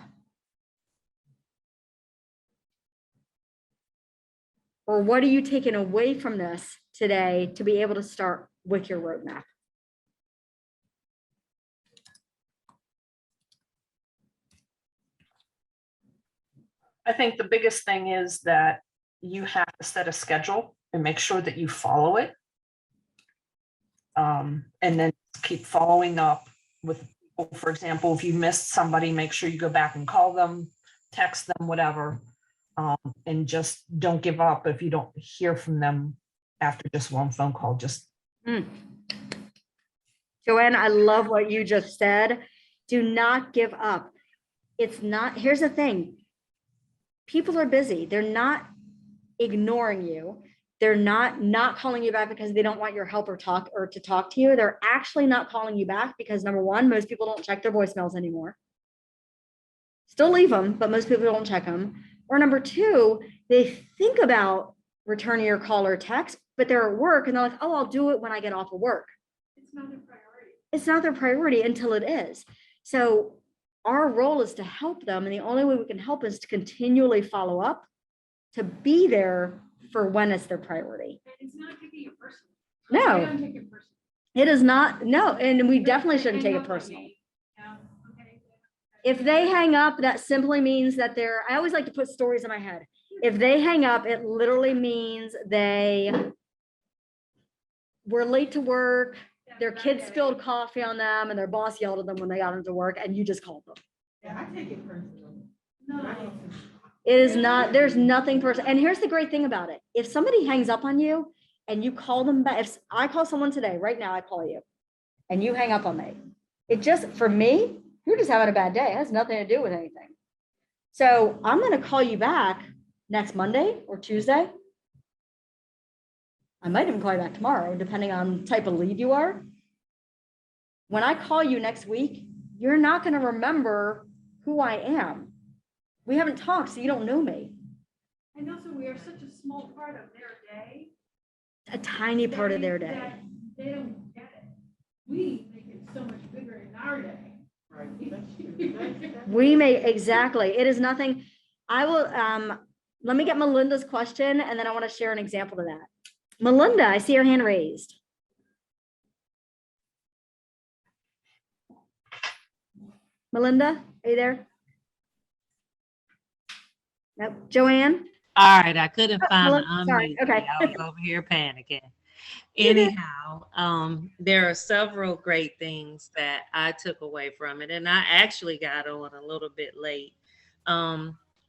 Or what are you taking away from this today to be able to start with your roadmap? I think the biggest thing is that you have to set a schedule and make sure that you follow it. And then keep following up with people. For example, if you missed somebody, make sure you go back and call them, text them, whatever. And just don't give up if you don't hear from them after just one phone call. Just Joanne, I love what you just said. Do not give up. It's not, here's the thing. People are busy. They're not ignoring you. They're not calling you back because they don't want your help or to talk to you. They're actually not calling you back because number one, most people don't check their voicemails anymore. Still leave them, but most people don't check them. Or number two, they think about returning your call or text, but they're at work and they're like, oh, I'll do it when I get off of work. It's not their priority. It's not their priority until it is. So our role is to help them. And the only way we can help is to continually follow up, to be there for when it's their priority. And it's not taking it personal. No. I don't take it personal. It is not, no, and we definitely shouldn't take it personal. Okay. If they hang up, that simply means that I always like to put stories in my head. If they hang up, it literally means they were late to work, their kids spilled coffee on them, and their boss yelled at them when they got into work, and you just called them. Yeah, I take it personally. No. It is not, there's nothing personal. And here's the great thing about it. If somebody hangs up on you and you call them back, if I call someone today, right now, I call you and you hang up on me, it just, for me, you're just having a bad day. It has nothing to do with anything. So I'm going to call you back next Monday or Tuesday. I might even call you back tomorrow, depending on the type of lead you are. When I call you next week, you're not going to remember who I am. We haven't talked, so you don't know me. And also, we are such a small part of their day. A tiny part of their day. that They don't get it. We make it so much bigger in our day. Right, that's true. We may, exactly. It is nothing. I will, let me get Melinda's question and then I want to share an example of that. Melinda, I see your hand raised. Melinda, are you there? Nope. Joanne? All right, I couldn't Oh, find the hello. Sorry. unmute. Okay. I was over here panicking. You're good. Anyhow, there are several great things that I took away from it, and I actually got on a little bit late.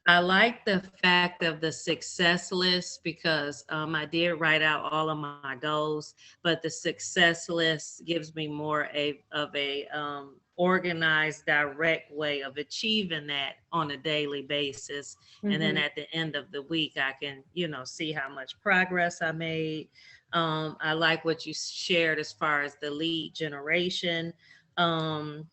I like the fact of the success list because I did write out all of my goals, but the success list gives me more of a organized, direct way of achieving that on a daily basis. And then at the end of the week, I can, see how much progress I made. I like what you shared as far as the lead generation. And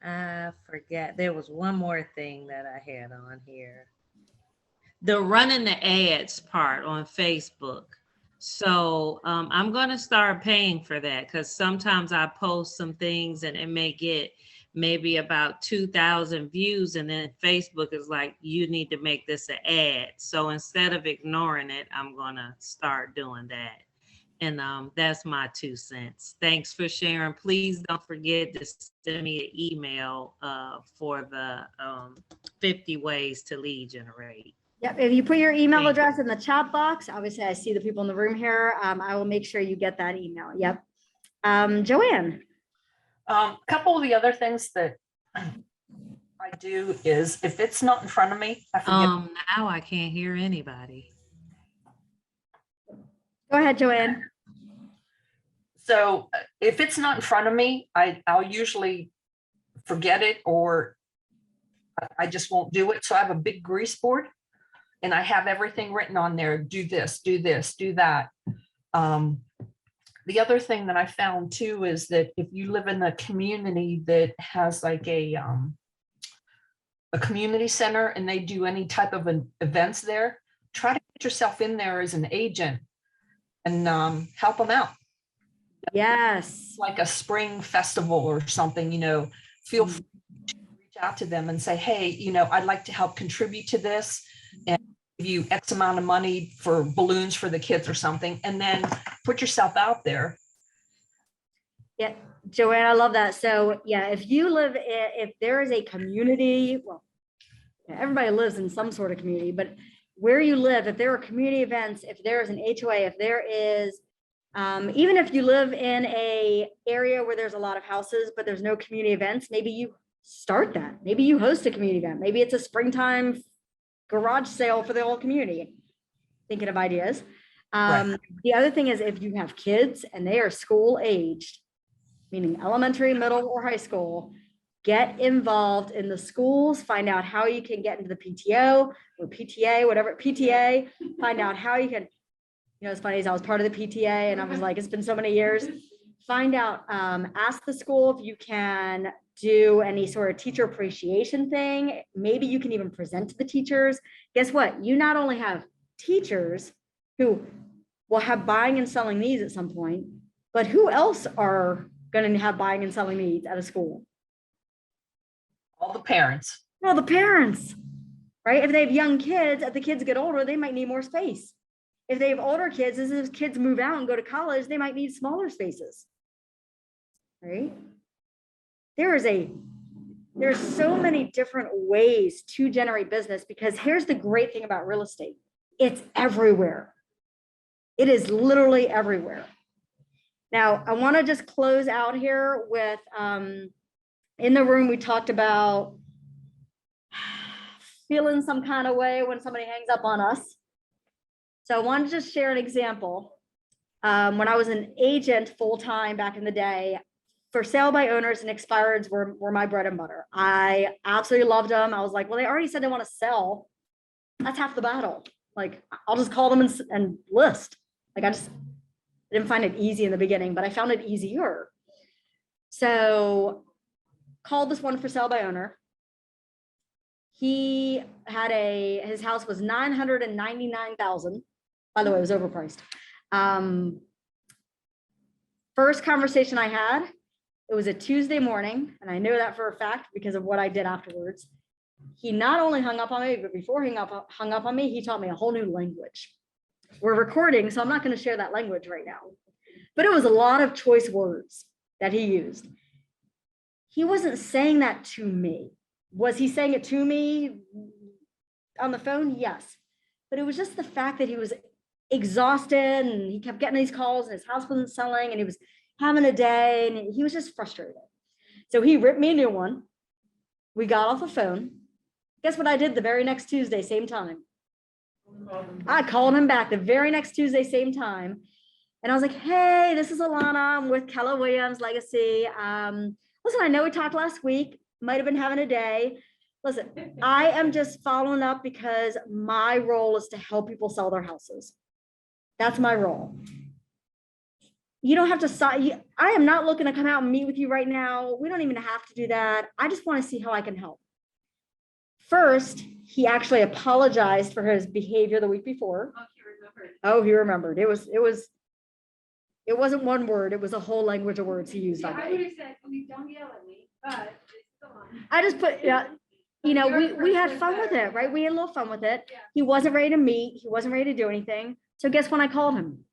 I forget, there was one more thing that I had on here. The running the ads part on Facebook. So I'm going to start paying for that because sometimes I post some things and it may get maybe about 2,000 views. And then Facebook is like, you need to make this an ad. So instead of ignoring it, I'm going to start doing that. And that's my 2 cents. Thanks for sharing. Please don't forget to send me an email for the 50 ways to lead generate. Yep. If you put your email Thank address in the chat box, obviously I see the people in the room here. I will make sure you get that email. Yep. Joanne. a couple of the other things that I do is if it's not in front of me, I forget. Now I can't hear anybody. Go ahead, Joanne. So if it's not in front of me, I'll usually forget it or I just won't do it. So I have a big grease board and I have everything written on there. Do this, do that. The other thing that I found too is that if you live in a community that has like a community center and they do any type of events there, try to get yourself in there as an agent and help them out. Yes. Like a spring festival or something, feel free to reach out to them and say, hey, I'd like to help contribute to this. And give you X amount of money for balloons for the kids or something, and then put yourself out there. Yeah, Joanne, I love that. So yeah, if there is a community, well, everybody lives in some sort of community, but where you live, if there are community events, if there is an HOA, if there is, even if you live in a area where there's a lot of houses, but there's no community events, maybe you start that. Maybe you host a community event. Maybe it's a springtime garage sale for the whole community. Thinking of ideas. Right. The other thing is if you have kids and they are school aged, meaning elementary, middle, or high school, get involved in the schools, find out how you can get into the PTO or PTA, whatever, PTA, find out how you can, it's funny, I was part of the PTA and I was like, it's been so many years. Find out, ask the school if you can do any sort of teacher appreciation thing. Maybe you can even present to the teachers. Guess what? You not only have teachers who will have buying and selling needs at some point, but who else are going to have buying and selling needs at a school? All the parents. Well, the parents, right? If they have young kids, as the kids get older, they might need more space. If they have older kids, as those kids move out and go to college, they might need smaller spaces, right? There's so many different ways to generate business, because here's the great thing about real estate. It's everywhere. It is literally everywhere. Now, I want to just close out here with, in the room, we talked about feeling some kind of way when somebody hangs up on us. So I wanted to just share an example. When I was an agent full-time back in the day, for sale by owners and expireds were my bread and butter. I absolutely loved them. I was like, well, they already said they want to sell. That's half the battle. Like, I'll just call them and list. Like, I didn't find it easy in the beginning, but I found it easier. So called this one for sale by owner. He had his house was $999,000. By the way, it was overpriced. First conversation I had, it was a Tuesday morning, and I know that for a fact because of what I did afterwards. He not only hung up on me, but before he hung up on me, he taught me a whole new language. We're recording, so I'm not going to share that language right now. But it was a lot of choice words that he used. He wasn't saying that to me. Was he saying it to me on the phone? Yes. But it was just the fact that he was exhausted and he kept getting these calls and his house wasn't selling and he was having a day and he was just frustrated. So he ripped me a new one. We got off the phone. Guess what I did the very next Tuesday, same time? I called him back the very next Tuesday, same time. And I was like, hey, this is Alana. I'm with Keller Williams Legacy. Listen, I know we talked last week, might have been having a day. Listen, I am just following up because my role is to help people sell their houses. That's my role. You don't have to, I am not looking to come out and meet with you right now. We don't even have to do that. I just want to see how I can help. First, he actually apologized for his behavior the week before. Oh, he remembered. Oh, he remembered. It wasn't one word. It was a whole language of words he used. Yeah, on I me. would have said, please don't yell at me, but it's still on. I just put, we had fun with it, right? We had a little fun with it. Yeah. He wasn't ready to meet. He wasn't ready to do anything. So guess when I called him?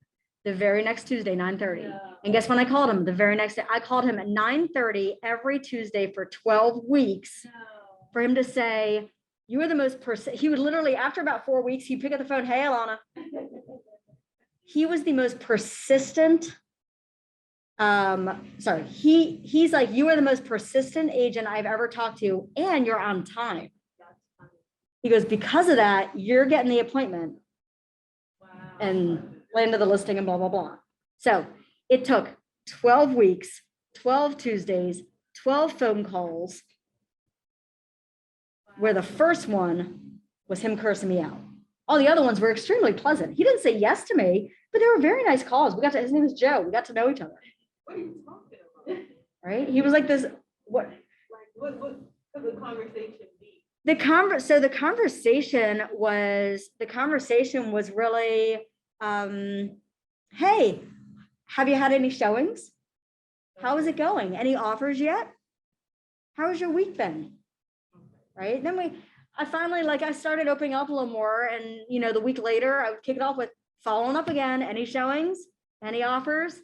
The very next Tuesday, 9:30. Yeah. And guess when I called him? The very next day. I called him at 9:30 every Tuesday for 12 weeks No. for him to say, you are the most he would literally, after about 4 weeks, he'd pick up the phone, hey, Alana. He was the most persistent. He's like, you are the most persistent agent I've ever talked to, and you're on time. That's funny. He goes, because of that, you're getting the appointment Wow. and landed the listing and blah, blah, blah. So it took 12 weeks, 12 Tuesdays, 12 phone calls, where the first one was him cursing me out. All the other ones were extremely pleasant. He didn't say yes to me, but they were very nice calls. His name is Joe. We got to know each other. What are you talking about? Right? He was like this, what? Like, what could the conversation be? The conversation was really, hey, have you had any showings? How is it going? Any offers yet? How has your week been? Right? Then we I finally, like, I started opening up a little more, and, you know, the week later, I would kick it off with following up again, any showings, any offers?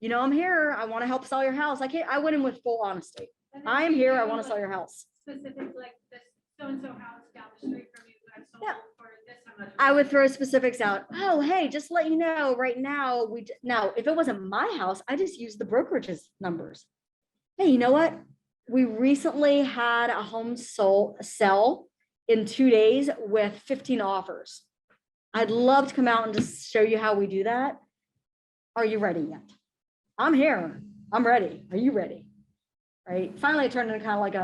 You know, I'm here, I want to help sell your house. I went in with full honesty. And then I am do here, you I do, want to sell like, your house. Specific, like this so-and-so house down the street from you got sold Yeah. for this much. I would throw specifics out. Oh, hey, just to let you know, right now, now, if it wasn't my house, I just used the brokerage's numbers. Hey, you know what? We recently had a home sell in 2 days with 15 offers. I'd love to come out and just show you how we do that. Are you ready yet? I'm here. I'm ready. Are you ready? Right? Finally, it turned into kind of like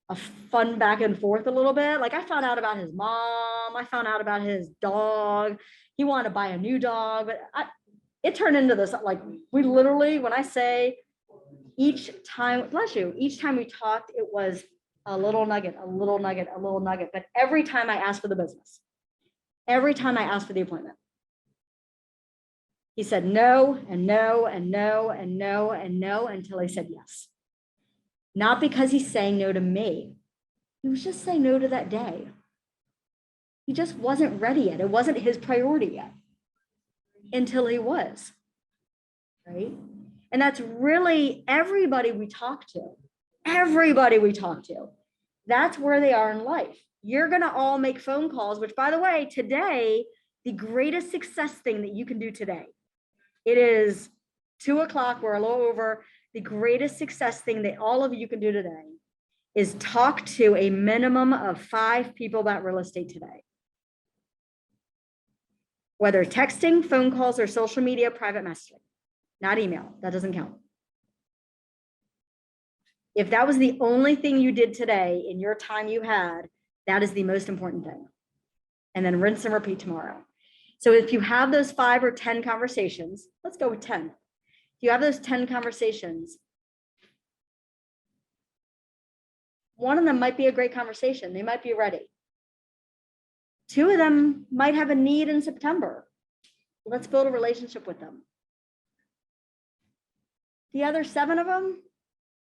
a fun back and forth a little bit. Like, I found out about his mom. I found out about his dog. He wanted to buy a new dog, but it turned into this, like, we literally, when I say each time, bless you, each time we talked, it was a little nugget, a little nugget, a little nugget. But every time I asked for the business, every time I asked for the appointment, he said no and no and no and no and no until he said yes. Not because he's saying no to me. He was just saying no to that day. He just wasn't ready yet. It wasn't his priority yet until he was, right? And that's really everybody we talk to, everybody we talk to. That's where they are in life. You're going to all make phone calls, which, by the way, today, the greatest success thing that you can do today, it is 2 o'clock, we're a little over. The greatest success thing that all of you can do today is talk to a minimum of 5 people about real estate today. Whether texting, phone calls, or social media, private messaging, not email, that doesn't count. If that was the only thing you did today in your time you had, that is the most important thing. And then rinse and repeat tomorrow. So if you have those 5 or 10 conversations, let's go with 10. If you have those 10 conversations, one of them might be a great conversation. They might be ready. 2 of them might have a need in September. Let's build a relationship with them. The other 7 of them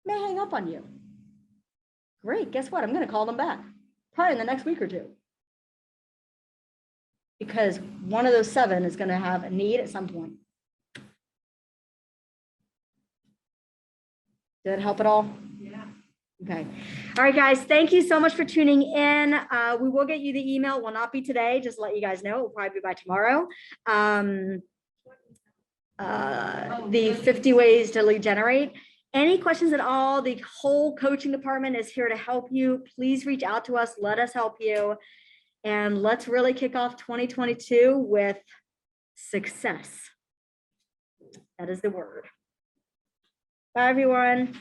may hang up on you. Great, guess what? I'm going to call them back, probably in the next week or 2. Because one of those 7 is going to have a need at some point. Did that help at all? Yeah. Okay. All right, guys, thank you so much for tuning in. We will get you the email. It will not be today, just to let you guys know. It will probably be by tomorrow. The 50 ways to lead generate. Any questions at all, the whole coaching department is here to help you. Please reach out to us. Let us help you. And let's really kick off 2022 with success. That is the word. Bye, everyone.